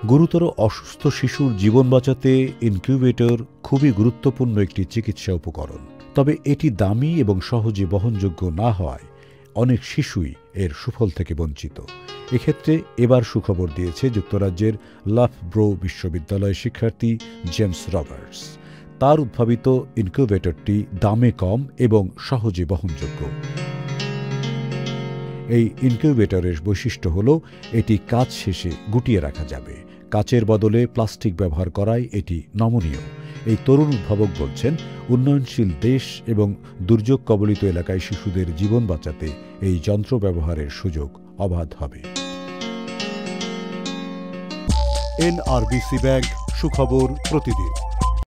গুরুতর অসুস্থ শিশুর জীবন বাঁচাতে ইনকিউবেটর খুবই গুরুত্বপূর্ণ একটি চিকিৎসা উপকরণ। তবে এটি দামি এবং সহজে বহনযোগ্য না হওয়ায় অনেক শিশুই এর সুফল থেকে বঞ্চিত। এক্ষেত্রে এবার সুখবর দিয়েছে যুক্তরাজ্যের লাফব্রো বিশ্ববিদ্যালয়ের শিক্ষার্থী জেমস রবার্টস। তার উদ্ভাবিত ইনকিউবেটরটি দামে কম এবং সহজে বহনযোগ্য। এই ইনকিউবেটরের বৈশিষ্ট্য হল এটি কাজ শেষে গুটিয়ে রাখা যাবে। কাচের বদলে প্লাস্টিক ব্যবহার করায় এটি নমনীয়। এই তরুণ উদ্ভাবক বলছেন, উন্নয়নশীল দেশ এবং দুর্যোগ কবলিত এলাকায় শিশুদের জীবন বাঁচাতে এই যন্ত্র ব্যবহারের সুযোগ অবাধ হবে। NRBC ব্যাংক, সুখবর প্রতিদিন।